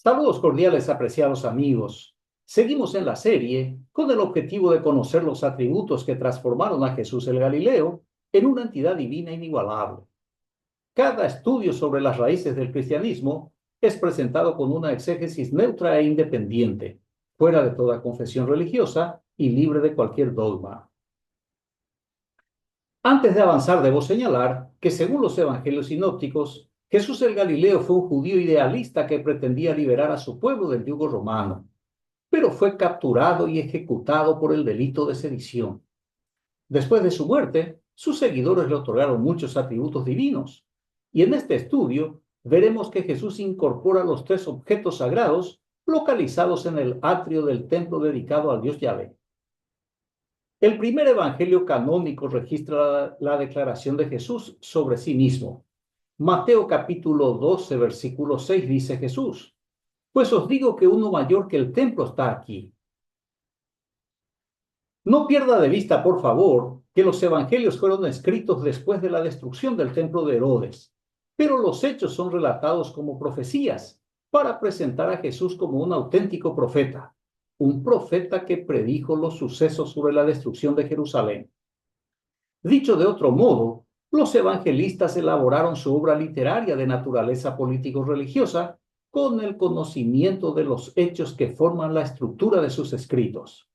Saludos cordiales, apreciados amigos. Seguimos en la serie con el objetivo de conocer los atributos que transformaron a Jesús el Galileo en una entidad divina inigualable. Cada estudio sobre las raíces del cristianismo es presentado con una exégesis neutra e independiente, fuera de toda confesión religiosa y libre de cualquier dogma. Antes de avanzar, debo señalar que según los evangelios sinópticos, Jesús el Galileo fue un judío idealista que pretendía liberar a su pueblo del yugo romano, pero fue capturado y ejecutado por el delito de sedición. Después de su muerte, sus seguidores le otorgaron muchos atributos divinos, y en este estudio veremos que Jesús incorpora los tres objetos sagrados localizados en el atrio del templo dedicado al dios Yahvé. El primer evangelio canónico registra la declaración de Jesús sobre sí mismo. Mateo capítulo 12, versículo 6 dice Jesús: pues os digo que uno mayor que el templo está aquí. No pierda de vista, por favor, que los evangelios fueron escritos después de la destrucción del templo de Herodes, pero los hechos son relatados como profecías para presentar a Jesús como un auténtico profeta, un profeta que predijo los sucesos sobre la destrucción de Jerusalén. Dicho de otro modo, los evangelistas elaboraron su obra literaria de naturaleza político-religiosa con el conocimiento de los hechos que forman la estructura de sus escritos.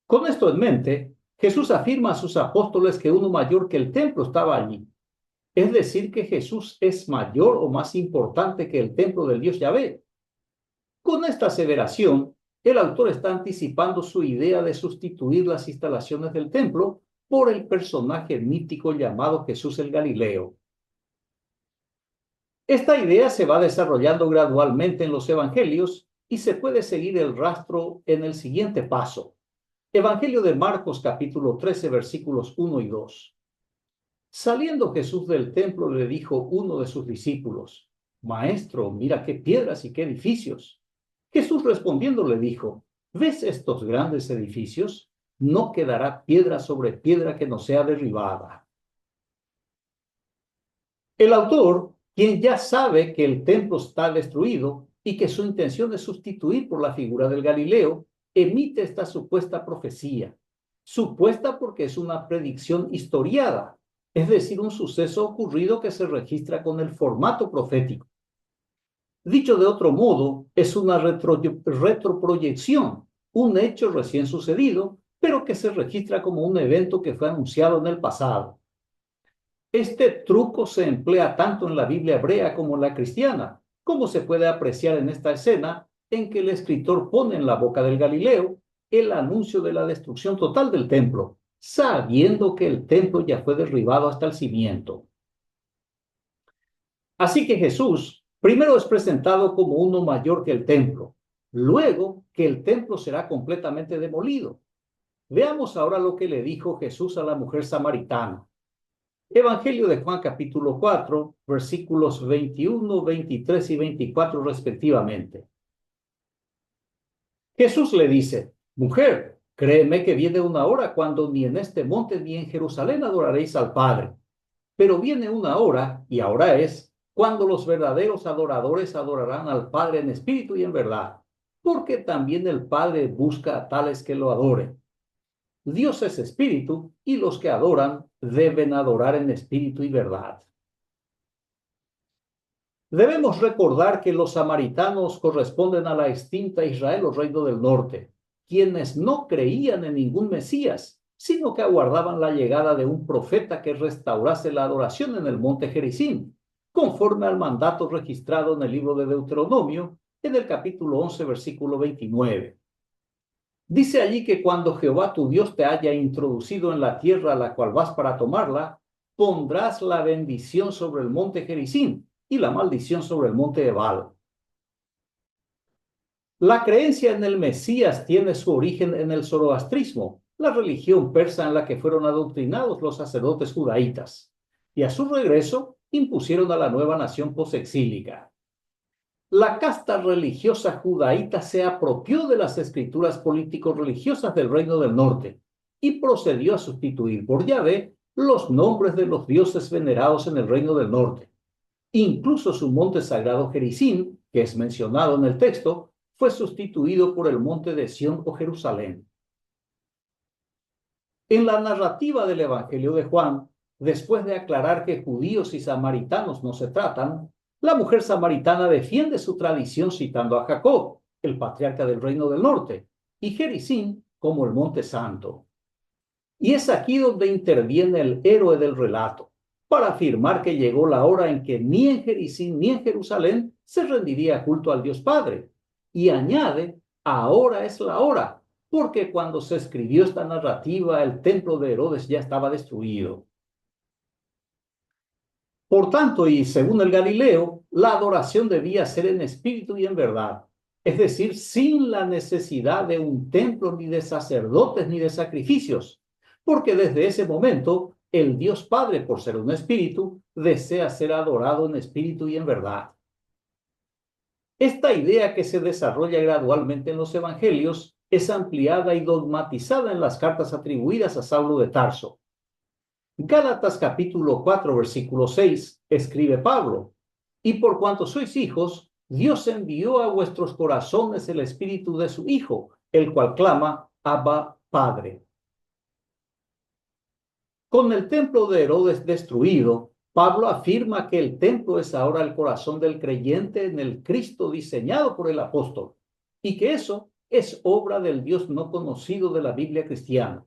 Con esto en mente, Jesús afirma a sus apóstoles que uno mayor que el templo estaba allí. Es decir, que Jesús es mayor o más importante que el templo del Dios Yahvé. Con esta aseveración, el autor está anticipando su idea de sustituir las instalaciones del templo por el personaje mítico llamado Jesús el Galileo. Esta idea se va desarrollando gradualmente en los evangelios y se puede seguir el rastro en el siguiente paso. Evangelio de Marcos capítulo 13 versículos 1 y 2. Saliendo Jesús del templo le dijo uno de sus discípulos: Maestro, mira qué piedras y qué edificios. Jesús respondiendo le dijo: ¿ves estos grandes edificios? No quedará piedra sobre piedra que no sea derribada. El autor, quien ya sabe que el templo está destruido y que su intención es sustituir por la figura del Galileo, emite esta supuesta profecía. Supuesta porque es una predicción historiada, es decir, un suceso ocurrido que se registra con el formato profético. Dicho de otro modo, es una retroproyección, un hecho recién sucedido, pero que se registra como un evento que fue anunciado en el pasado. Este truco se emplea tanto en la Biblia hebrea como en la cristiana, como se puede apreciar en esta escena en que el escritor pone en la boca del Galileo el anuncio de la destrucción total del templo, sabiendo que el templo ya fue derribado hasta el cimiento. Así que Jesús primero es presentado como uno mayor que el templo, luego que el templo será completamente demolido. Veamos ahora lo que le dijo Jesús a la mujer samaritana. Evangelio de Juan capítulo 4, versículos 21, 23 y 24 respectivamente. Jesús le dice: mujer, créeme que viene una hora cuando ni en este monte ni en Jerusalén adoraréis al Padre. Pero viene una hora, y ahora es, cuando los verdaderos adoradores adorarán al Padre en espíritu y en verdad, porque también el Padre busca a tales que lo adoren. Dios es espíritu, y los que adoran deben adorar en espíritu y verdad. Debemos recordar que los samaritanos corresponden a la extinta Israel o Reino del Norte, quienes no creían en ningún Mesías, sino que aguardaban la llegada de un profeta que restaurase la adoración en el monte Gerizim, conforme al mandato registrado en el libro de Deuteronomio, en el capítulo 11, versículo 29. Dice allí que cuando Jehová tu Dios te haya introducido en la tierra a la cual vas para tomarla, pondrás la bendición sobre el monte Gerizim y la maldición sobre el monte Ebal. La creencia en el Mesías tiene su origen en el zoroastrismo, la religión persa en la que fueron adoctrinados los sacerdotes judaítas, y a su regreso impusieron a la nueva nación posexílica. La casta religiosa judaíta se apropió de las escrituras político-religiosas del Reino del Norte y procedió a sustituir por Yahvé los nombres de los dioses venerados en el Reino del Norte. Incluso su monte sagrado Gerizim que es mencionado en el texto, fue sustituido por el monte de Sión o Jerusalén. En la narrativa del Evangelio de Juan, después de aclarar que judíos y samaritanos no se tratan, la mujer samaritana defiende su tradición citando a Jacob, el patriarca del reino del norte, y Gerizim como el monte santo. Y es aquí donde interviene el héroe del relato, para afirmar que llegó la hora en que ni en Gerizim ni en Jerusalén se rendiría culto al Dios Padre. Y añade, ahora es la hora, porque cuando se escribió esta narrativa, el templo de Herodes ya estaba destruido. Por tanto, y según el Galileo, la adoración debía ser en espíritu y en verdad, es decir, sin la necesidad de un templo, ni de sacerdotes, ni de sacrificios, porque desde ese momento el Dios Padre, por ser un espíritu, desea ser adorado en espíritu y en verdad. Esta idea, que se desarrolla gradualmente en los evangelios, es ampliada y dogmatizada en las cartas atribuidas a Saulo de Tarso. Gálatas capítulo 4, versículo 6, escribe Pablo: y por cuanto sois hijos, Dios envió a vuestros corazones el espíritu de su Hijo, el cual clama, Abba, Padre. Con el templo de Herodes destruido, Pablo afirma que el templo es ahora el corazón del creyente en el Cristo diseñado por el apóstol, y que eso es obra del Dios no conocido de la Biblia cristiana.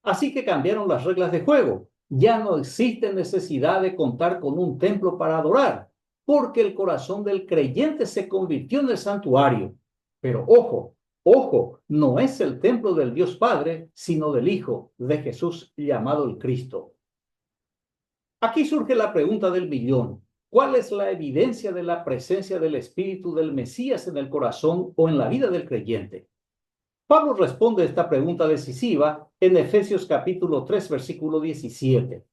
Así que cambiaron las reglas de juego. Ya no existe necesidad de contar con un templo para adorar, porque el corazón del creyente se convirtió en el santuario. Pero ojo, no es el templo del Dios Padre, sino del Hijo de Jesús, llamado el Cristo. Aquí surge la pregunta del millón. ¿Cuál es la evidencia de la presencia del Espíritu del Mesías en el corazón o en la vida del creyente? Pablo responde esta pregunta decisiva en Efesios capítulo 3, versículo 17.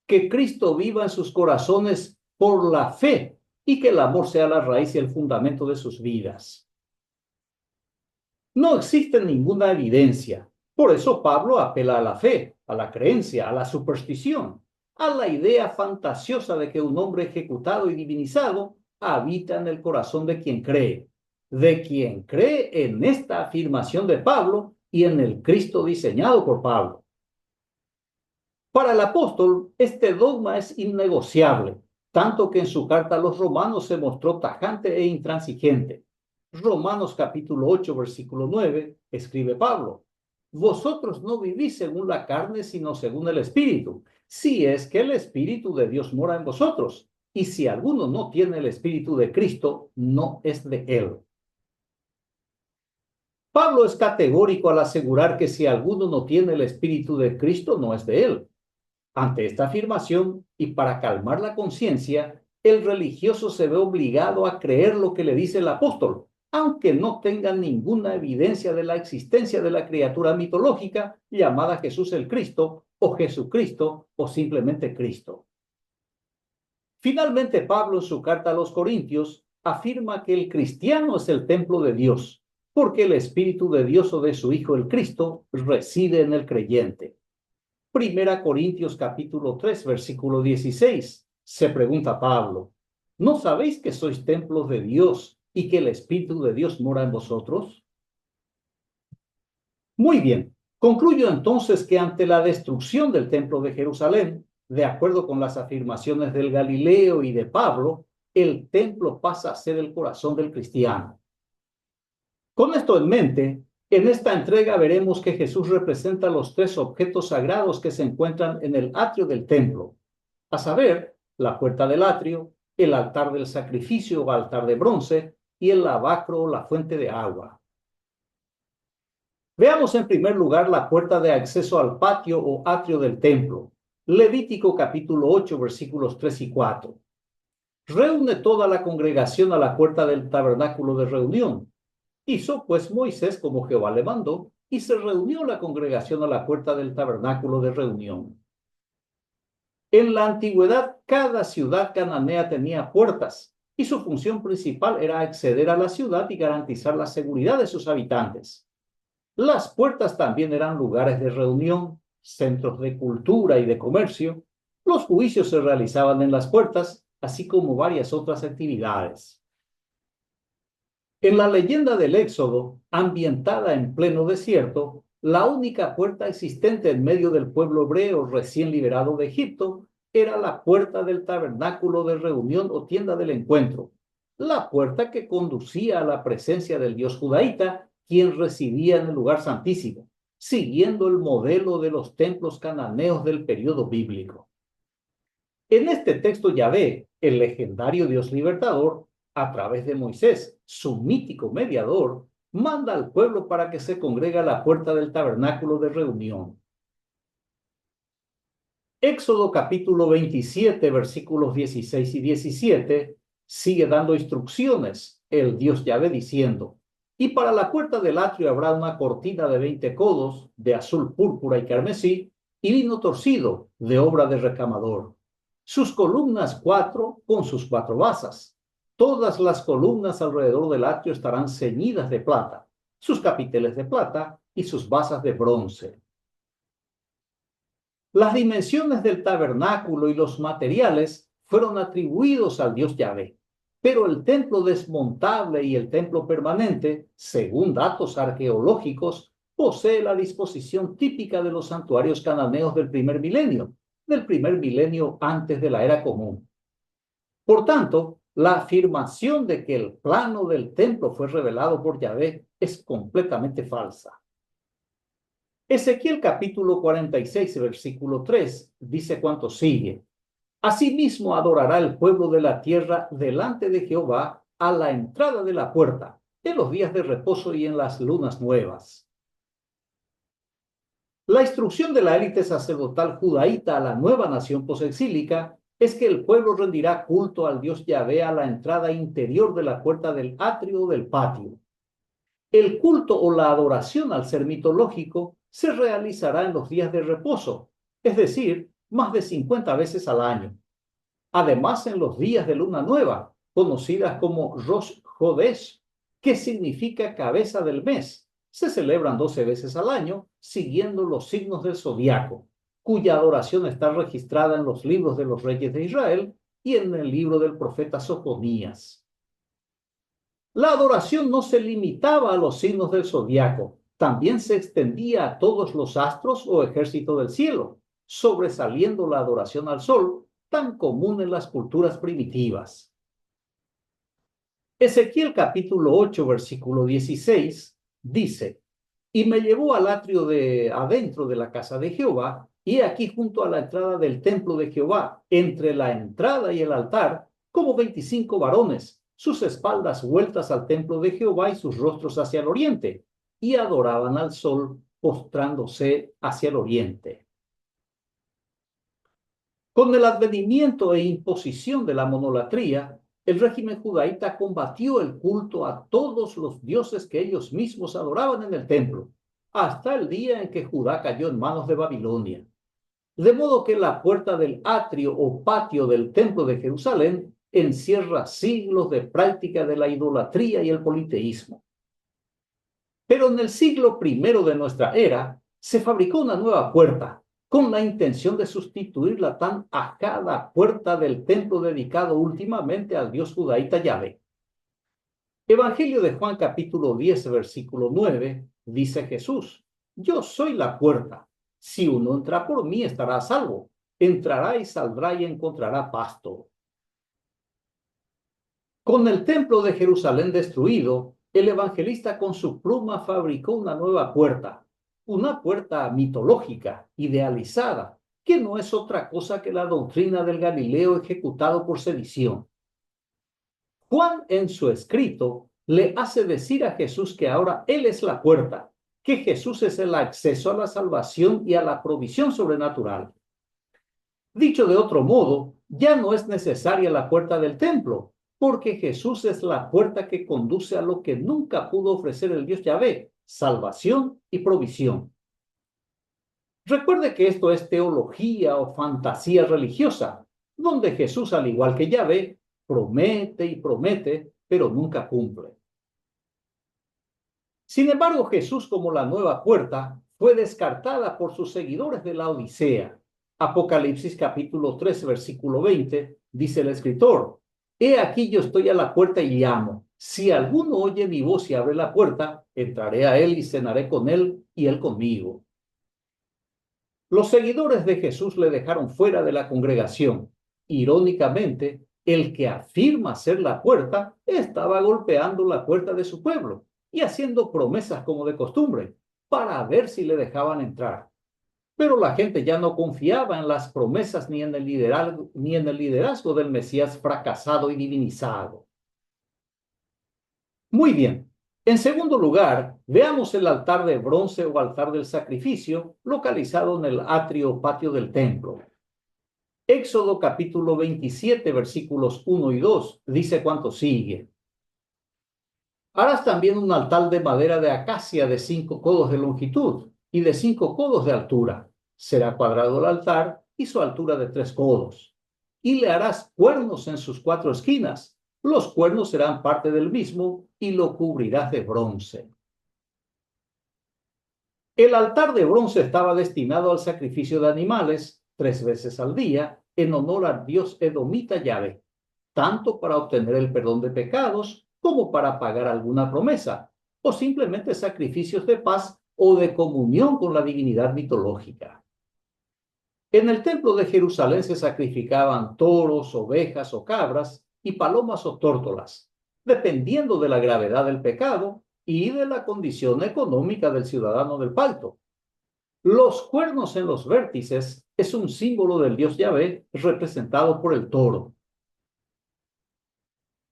Que Cristo viva en sus corazones por la fe y que el amor sea la raíz y el fundamento de sus vidas. No existe ninguna evidencia. Por eso Pablo apela a la fe, a la creencia, a la superstición, a la idea fantasiosa de que un hombre ejecutado y divinizado habita en el corazón de quien cree en esta afirmación de Pablo y en el Cristo diseñado por Pablo. Para el apóstol, este dogma es innegociable, tanto que en su carta a los romanos se mostró tajante e intransigente. Romanos capítulo 8, versículo 9, escribe Pablo: vosotros no vivís según la carne, sino según el Espíritu, si es que el Espíritu de Dios mora en vosotros. Y si alguno no tiene el Espíritu de Cristo, no es de él. Pablo es categórico al asegurar que si alguno no tiene el Espíritu de Cristo, no es de él. Ante esta afirmación, y para calmar la conciencia, el religioso se ve obligado a creer lo que le dice el apóstol, aunque no tenga ninguna evidencia de la existencia de la criatura mitológica llamada Jesús el Cristo, o Jesucristo, o simplemente Cristo. Finalmente, Pablo, en su carta a los Corintios, afirma que el cristiano es el templo de Dios, porque el Espíritu de Dios o de su Hijo el Cristo reside en el creyente. Primera Corintios capítulo 3, versículo 16. Se pregunta Pablo: ¿no sabéis que sois templos de Dios y que el Espíritu de Dios mora en vosotros? Muy bien. Concluyo entonces que ante la destrucción del templo de Jerusalén, de acuerdo con las afirmaciones del Galileo y de Pablo, el templo pasa a ser el corazón del cristiano. Con esto en mente, en esta entrega veremos que Jesús representa los tres objetos sagrados que se encuentran en el atrio del templo, a saber, la puerta del atrio, el altar del sacrificio o altar de bronce y el lavacro o la fuente de agua. Veamos en primer lugar la puerta de acceso al patio o atrio del templo. Levítico capítulo 8, versículos 3 y 4. Reúne toda la congregación a la puerta del tabernáculo de reunión. Hizo pues Moisés como Jehová le mandó, y se reunió la congregación a la puerta del tabernáculo de reunión. En la antigüedad, cada ciudad cananea tenía puertas, y su función principal era acceder a la ciudad y garantizar la seguridad de sus habitantes. Las puertas también eran lugares de reunión, centros de cultura y de comercio. Los juicios se realizaban en las puertas, así como varias otras actividades. En la leyenda del Éxodo, ambientada en pleno desierto, la única puerta existente en medio del pueblo hebreo recién liberado de Egipto era la puerta del tabernáculo de reunión o tienda del encuentro, la puerta que conducía a la presencia del Dios judaíta, quien residía en el lugar santísimo, siguiendo el modelo de los templos cananeos del periodo bíblico. En este texto Yahvé, el legendario Dios libertador, a través de Moisés, su mítico mediador, manda al pueblo para que se congregue a la puerta del tabernáculo de reunión. Éxodo capítulo 27, versículos 16 y 17, sigue dando instrucciones el Dios Yahvé diciendo: y para la puerta del atrio habrá una cortina de 20 codos, de azul, púrpura y carmesí, y lino torcido, de obra de recamador. Sus columnas 4 con sus 4 basas. Todas las columnas alrededor del atrio estarán ceñidas de plata, sus capiteles de plata y sus basas de bronce. Las dimensiones del tabernáculo y los materiales fueron atribuidos al Dios Yahvé, pero el templo desmontable y el templo permanente, según datos arqueológicos, posee la disposición típica de los santuarios cananeos del primer milenio antes de la era común. Por tanto, la afirmación de que el plano del templo fue revelado por Yahvé es completamente falsa. Ezequiel capítulo 46, versículo 3, dice cuanto sigue: asimismo adorará el pueblo de la tierra delante de Jehová a la entrada de la puerta, en los días de reposo y en las lunas nuevas. La instrucción de la élite sacerdotal judaíta a la nueva nación posexílica es que el pueblo rendirá culto al Dios Yahvé a la entrada interior de la puerta del atrio o del patio. El culto o la adoración, al ser mitológico, se realizará en los días de reposo, es decir, más de 50 veces al año. Además, en los días de luna nueva, conocidas como Rosh Hodesh, que significa cabeza del mes, se celebran 12 veces al año, siguiendo los signos del zodiaco, cuya adoración está registrada en los libros de los reyes de Israel y en el libro del profeta Sofonías. La adoración no se limitaba a los signos del zodiaco, también se extendía a todos los astros o ejército del cielo, sobresaliendo la adoración al sol, tan común en las culturas primitivas. Ezequiel capítulo 8, versículo 16, dice: y me llevó al atrio de adentro de la casa de Jehová, y aquí junto a la entrada del templo de Jehová, entre la entrada y el altar, como 25 varones, sus espaldas vueltas al templo de Jehová y sus rostros hacia el oriente, y adoraban al sol, postrándose hacia el oriente. Con el advenimiento e imposición de la monolatría, el régimen judaíta combatió el culto a todos los dioses que ellos mismos adoraban en el templo, hasta el día en que Judá cayó en manos de Babilonia. De modo que la puerta del atrio o patio del templo de Jerusalén encierra siglos de práctica de la idolatría y el politeísmo. Pero en el siglo I de nuestra era, se fabricó una nueva puerta, con la intención de sustituir la tan ajada puerta del templo dedicado últimamente al dios judaíta Yahvé. Evangelio de Juan capítulo 10, versículo 9, dice Jesús: yo soy la puerta. Si uno entra por mí, estará a salvo. Entrará y saldrá y encontrará pasto. Con el templo de Jerusalén destruido, el evangelista con su pluma fabricó una nueva puerta, una puerta mitológica, idealizada, que no es otra cosa que la doctrina del Galileo ejecutado por sedición. Juan, en su escrito, le hace decir a Jesús que ahora Él es la puerta, que Jesús es el acceso a la salvación y a la provisión sobrenatural. Dicho de otro modo, ya no es necesaria la puerta del templo, porque Jesús es la puerta que conduce a lo que nunca pudo ofrecer el Dios Yahvé: salvación y provisión. Recuerde que esto es teología o fantasía religiosa, donde Jesús, al igual que Yahvé, promete y promete, pero nunca cumple. Sin embargo, Jesús, como la nueva puerta, fue descartada por sus seguidores de la Odisea. Apocalipsis capítulo 3, versículo 20, dice el escritor: He aquí yo estoy a la puerta y llamo. Si alguno oye mi voz y abre la puerta, entraré a él y cenaré con él y él conmigo. Los seguidores de Jesús le dejaron fuera de la congregación. Irónicamente, el que afirma ser la puerta estaba golpeando la puerta de su pueblo y haciendo promesas como de costumbre para ver si le dejaban entrar. Pero la gente ya no confiaba en las promesas ni en el liderazgo del Mesías fracasado y divinizado. Muy bien. En segundo lugar, veamos el altar de bronce o altar del sacrificio localizado en el atrio o patio del templo. Éxodo capítulo 27, versículos 1 y 2 dice cuánto sigue. Harás también un altar de madera de acacia de 5 codos de longitud y de 5 codos de altura. Será cuadrado el altar y su altura de 3 codos. Y le harás cuernos en sus 4 esquinas. Los cuernos serán parte del mismo y lo cubrirás de bronce. El altar de bronce estaba destinado al sacrificio de animales 3 veces al día en honor al dios edomita Yahvé, tanto para obtener el perdón de pecados como para pagar alguna promesa, o simplemente sacrificios de paz o de comunión con la divinidad mitológica. En el templo de Jerusalén se sacrificaban toros, ovejas o cabras y palomas o tórtolas, dependiendo de la gravedad del pecado y de la condición económica del ciudadano del pacto. Los cuernos en los vértices es un símbolo del dios Yahvé representado por el toro.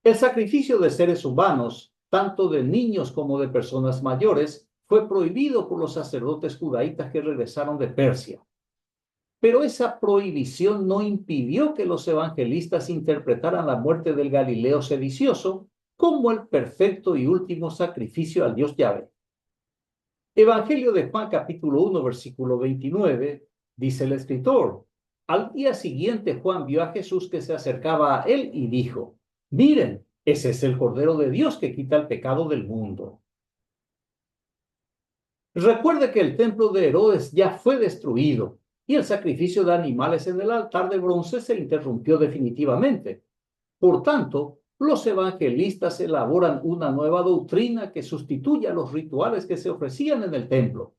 El sacrificio de seres humanos, tanto de niños como de personas mayores, fue prohibido por los sacerdotes judaítas que regresaron de Persia. Pero esa prohibición no impidió que los evangelistas interpretaran la muerte del Galileo sedicioso como el perfecto y último sacrificio al Dios Yahvé. Evangelio de Juan capítulo 1 versículo 29 dice el escritor: al día siguiente Juan vio a Jesús que se acercaba a él y dijo: miren, ese es el Cordero de Dios que quita el pecado del mundo. Recuerde que el templo de Herodes ya fue destruido y el sacrificio de animales en el altar de bronce se interrumpió definitivamente. Por tanto, los evangelistas elaboran una nueva doctrina que sustituye a los rituales que se ofrecían en el templo.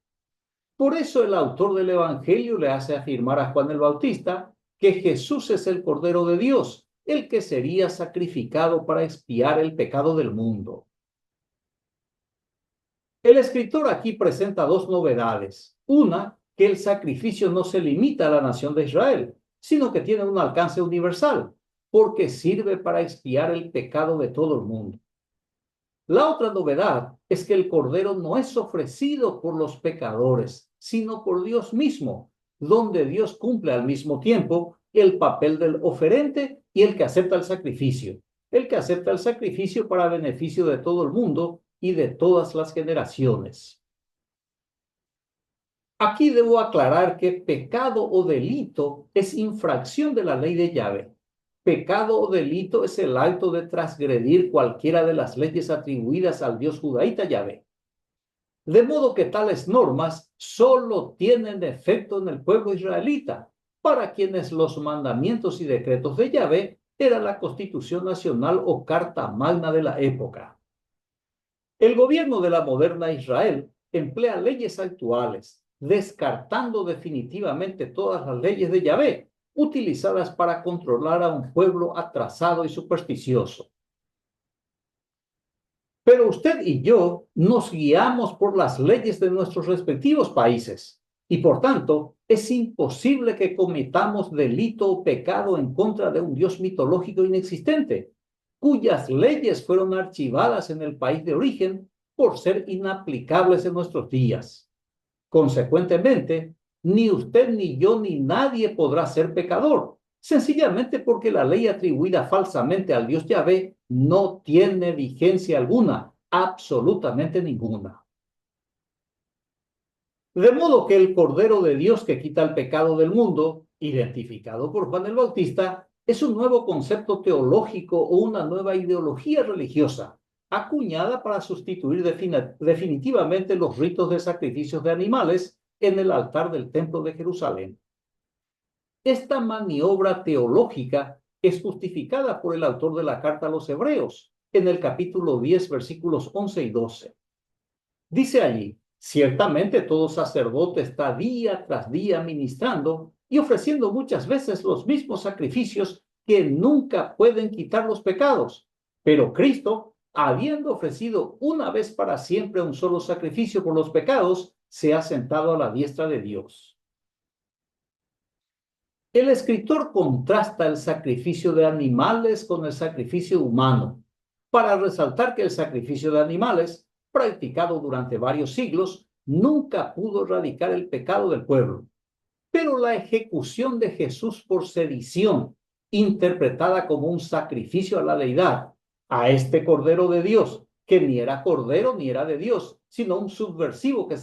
Por eso el autor del Evangelio le hace afirmar a Juan el Bautista que Jesús es el Cordero de Dios, el que sería sacrificado para expiar el pecado del mundo. El escritor aquí presenta dos novedades. Una, que el sacrificio no se limita a la nación de Israel, sino que tiene un alcance universal, porque sirve para expiar el pecado de todo el mundo. La otra novedad es que el Cordero no es ofrecido por los pecadores, sino por Dios mismo, donde Dios cumple al mismo tiempo el papel del oferente y el que acepta el sacrificio para beneficio de todo el mundo y de todas las generaciones. Aquí debo aclarar que pecado o delito es infracción de la ley de Yahvé. Pecado o delito es el acto de transgredir cualquiera de las leyes atribuidas al Dios judaíta Yahvé. De modo que tales normas solo tienen efecto en el pueblo israelita, para quienes los mandamientos y decretos de Yahvé era la Constitución Nacional o Carta Magna de la época. El gobierno de la moderna Israel emplea leyes actuales, descartando definitivamente todas las leyes de Yahvé, utilizadas para controlar a un pueblo atrasado y supersticioso. Pero usted y yo nos guiamos por las leyes de nuestros respectivos países y por tanto es imposible que cometamos delito o pecado en contra de un Dios mitológico inexistente, cuyas leyes fueron archivadas en el país de origen por ser inaplicables en nuestros días. Consecuentemente, ni usted, ni yo, ni nadie podrá ser pecador, sencillamente porque la ley atribuida falsamente al Dios Yahvé no tiene vigencia alguna, absolutamente ninguna. De modo que el Cordero de Dios que quita el pecado del mundo, identificado por Juan el Bautista, es un nuevo concepto teológico o una nueva ideología religiosa, acuñada para sustituir definitivamente los ritos de sacrificios de animales en el altar del templo de Jerusalén. Esta maniobra teológica es justificada por el autor de la carta a los Hebreos, en el capítulo 10, versículos 11 y 12. Dice allí: ciertamente todo sacerdote está día tras día ministrando y ofreciendo muchas veces los mismos sacrificios que nunca pueden quitar los pecados. Pero Cristo, habiendo ofrecido una vez para siempre un solo sacrificio por los pecados, se ha sentado a la diestra de Dios. El escritor contrasta el sacrificio de animales con el sacrificio humano, para resaltar que el sacrificio de animales, practicado durante varios siglos, nunca pudo erradicar el pecado del pueblo. Pero la ejecución de Jesús por sedición, interpretada como un sacrificio a la deidad, a este Cordero de Dios, que ni era Cordero ni era de Dios, sino un subversivo que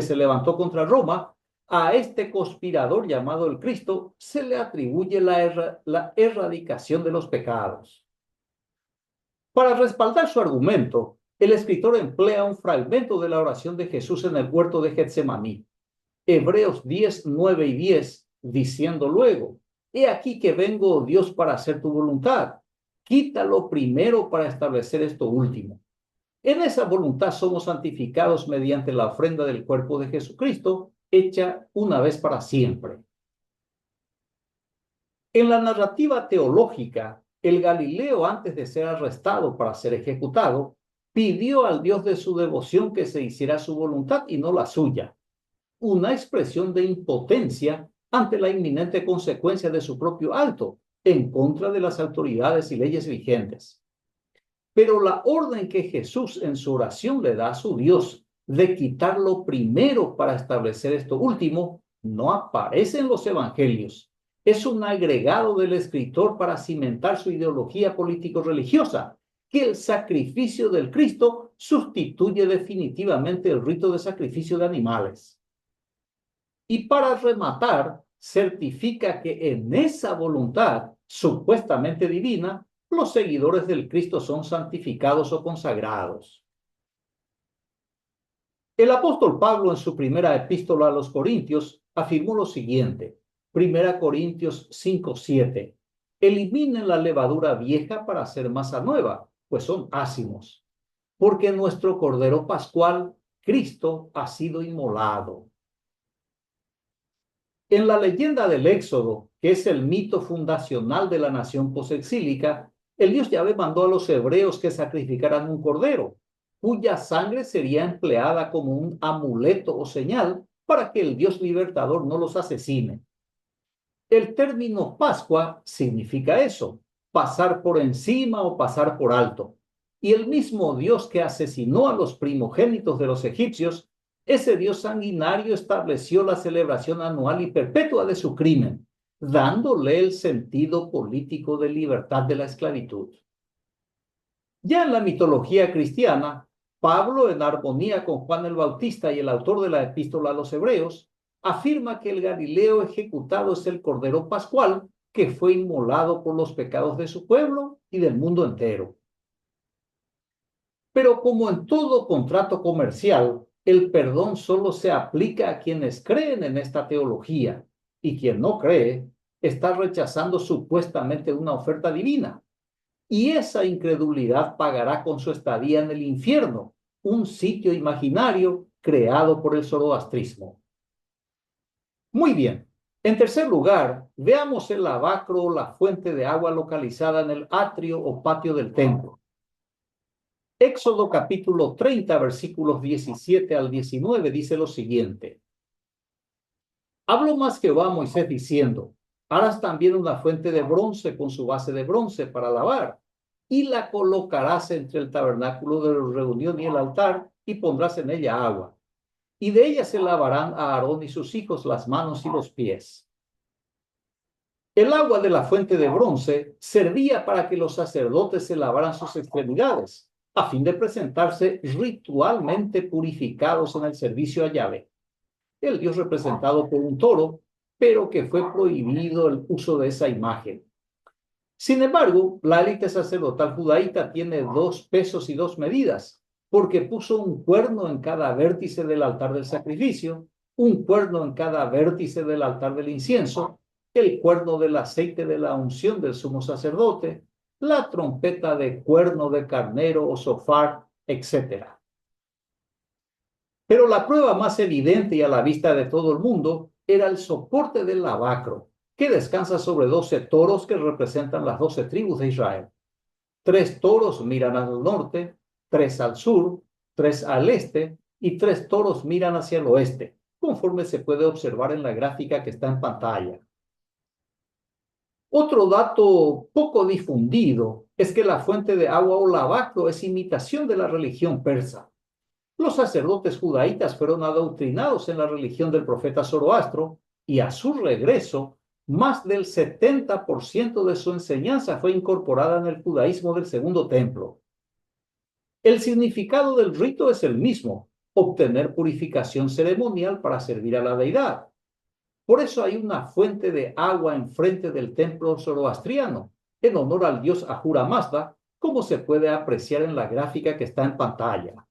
se levantó contra Roma, a este conspirador llamado el Cristo se le atribuye la erradicación de los pecados. Para respaldar su argumento, el escritor emplea un fragmento de la oración de Jesús en el huerto de Getsemaní, Hebreos 10, 9 y 10, diciendo luego: he aquí que vengo, oh Dios, para hacer tu voluntad. Quítalo primero para establecer esto último. En esa voluntad somos santificados mediante la ofrenda del cuerpo de Jesucristo, hecha una vez para siempre. En la narrativa teológica, el Galileo, antes de ser arrestado para ser ejecutado, pidió al Dios de su devoción que se hiciera su voluntad y no la suya, una expresión de impotencia ante la inminente consecuencia de su propio acto, en contra de las autoridades y leyes vigentes. Pero la orden que Jesús en su oración le da a su Dios de quitarlo primero para establecer esto último, no aparece en los evangelios. Es un agregado del escritor para cimentar su ideología político-religiosa, que el sacrificio del Cristo sustituye definitivamente el rito de sacrificio de animales. Y para rematar, certifica que en esa voluntad supuestamente divina, los seguidores del Cristo son santificados o consagrados. El apóstol Pablo, en su primera epístola a los Corintios, afirmó lo siguiente: 1 Corintios 5:7. Eliminen la levadura vieja para hacer masa nueva, pues son ácimos, porque nuestro Cordero Pascual, Cristo, ha sido inmolado. En la leyenda del Éxodo, que es el mito fundacional de la nación posexílica, el Dios Yahvé mandó a los hebreos que sacrificaran un cordero, cuya sangre sería empleada como un amuleto o señal para que el Dios libertador no los asesine. El término Pascua significa eso: pasar por encima o pasar por alto. Y el mismo Dios que asesinó a los primogénitos de los egipcios, ese Dios sanguinario estableció la celebración anual y perpetua de su crimen, dándole el sentido político de libertad de la esclavitud. Ya en la mitología cristiana, Pablo, en armonía con Juan el Bautista y el autor de la epístola a los Hebreos, afirma que el Galileo ejecutado es el Cordero Pascual que fue inmolado por los pecados de su pueblo y del mundo entero. Pero como en todo contrato comercial, el perdón solo se aplica a quienes creen en esta teología, y quien no cree está rechazando supuestamente una oferta divina. Y esa incredulidad pagará con su estadía en el infierno, un sitio imaginario creado por el zoroastrismo. Muy bien. En tercer lugar, veamos el lavacro o la fuente de agua localizada en el atrio o patio del templo. Éxodo capítulo 30, versículos 17 al 19 dice lo siguiente: habló más Jehová a Moisés diciendo: harás también una fuente de bronce con su base de bronce para lavar, y la colocarás entre el tabernáculo de reunión y el altar, y pondrás en ella agua. Y de ella se lavarán a Aarón y sus hijos las manos y los pies. El agua de la fuente de bronce servía para que los sacerdotes se lavaran sus extremidades, a fin de presentarse ritualmente purificados en el servicio a Yahvé, el Dios representado por un toro, pero que fue prohibido el uso de esa imagen. Sin embargo, la élite sacerdotal judaíta tiene 2 pesos y 2 medidas, porque puso un cuerno en cada vértice del altar del sacrificio, un cuerno en cada vértice del altar del incienso, el cuerno del aceite de la unción del sumo sacerdote, la trompeta de cuerno de carnero o sofar, etc. Pero la prueba más evidente y a la vista de todo el mundo era el soporte del lavacro, que descansa sobre 12 toros que representan las 12 tribus de Israel. 3 toros miran al norte, 3 al sur, 3 al este y 3 toros miran hacia el oeste, conforme se puede observar en la gráfica que está en pantalla. Otro dato poco difundido es que la fuente de agua o lavacro es imitación de la religión persa. Los sacerdotes judaítas fueron adoctrinados en la religión del profeta Zoroastro y a su regreso, más del 70% de su enseñanza fue incorporada en el judaísmo del Segundo Templo. El significado del rito es el mismo: obtener purificación ceremonial para servir a la deidad. Por eso hay una fuente de agua enfrente del templo zoroastriano, en honor al dios Ahura Mazda, como se puede apreciar en la gráfica que está en pantalla.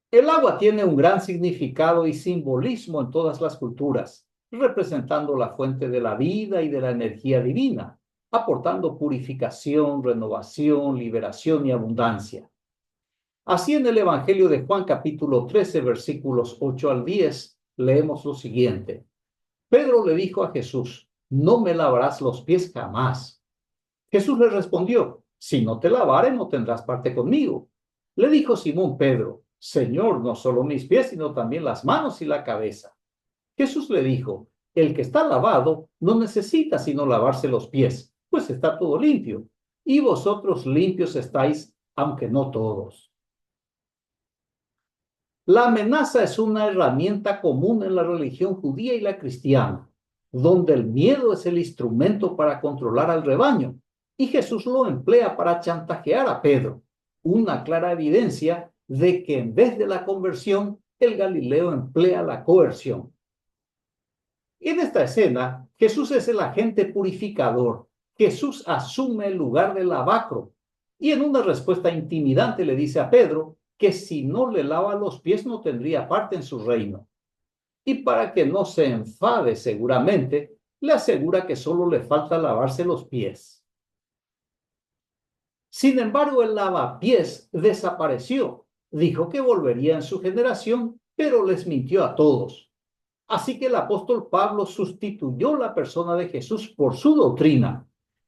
El agua tiene un gran significado y simbolismo en todas las culturas, representando la fuente de la vida y de la energía divina, aportando purificación, renovación, liberación y abundancia. Así en el Evangelio de Juan capítulo 13, versículos 8 al 10, leemos lo siguiente. Pedro le dijo a Jesús: no me lavarás los pies jamás. Jesús le respondió: si no te lavare, no tendrás parte conmigo. Le dijo Simón Pedro: Señor, no solo mis pies, sino también las manos y la cabeza. Jesús le dijo: el que está lavado no necesita sino lavarse los pies, pues está todo limpio. Y vosotros limpios estáis, aunque no todos. La amenaza es una herramienta común en la religión judía y la cristiana, donde el miedo es el instrumento para controlar al rebaño, y Jesús lo emplea para chantajear a Pedro, una clara evidencia de que en vez de la conversión, el Galileo emplea la coerción. En esta escena, Jesús es el agente purificador. Jesús asume el lugar del lavacro, y en una respuesta intimidante le dice a Pedro que si no le lava los pies no tendría parte en su reino. Y para que no se enfade seguramente, le asegura que solo le falta lavarse los pies. Sin embargo, el lavapiés desapareció. Dijo que volvería en su generación, pero les mintió a todos. Así que el apóstol Pablo sustituyó la persona de Jesús por su doctrina.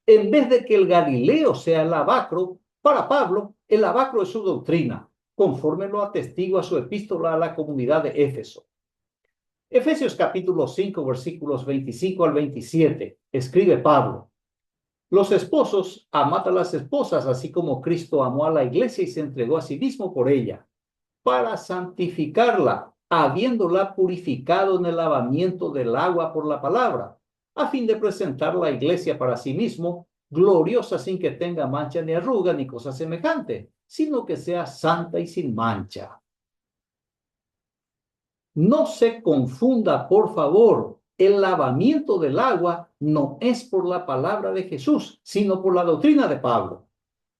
En vez de que el Galileo sea el lavacro, para Pablo, el lavacro es su doctrina, conforme lo atestigua su epístola a la comunidad de Éfeso. Efesios capítulo 5, versículos 25 al 27, escribe Pablo: los esposos, amad a las esposas, así como Cristo amó a la iglesia y se entregó a sí mismo por ella, para santificarla, habiéndola purificado en el lavamiento del agua por la palabra, a fin de presentar la iglesia para sí mismo, gloriosa, sin que tenga mancha ni arruga ni cosa semejante, sino que sea santa y sin mancha. No se confunda, por favor. El lavamiento del agua no es por la palabra de Jesús, sino por la doctrina de Pablo.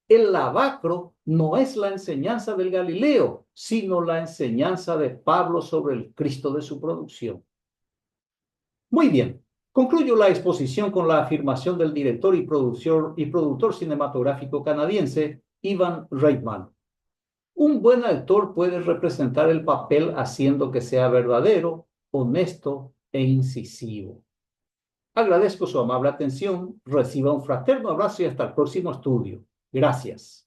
El lavacro no es la enseñanza del Galileo, sino la enseñanza de Pablo sobre el Cristo de su producción. Muy bien, concluyo la exposición con la afirmación del director y productor cinematográfico canadiense Ivan Reitman. Un buen actor puede representar el papel haciendo que sea verdadero, honesto e incisivo. Agradezco su amable atención, reciba un fraterno abrazo y hasta el próximo estudio. Gracias.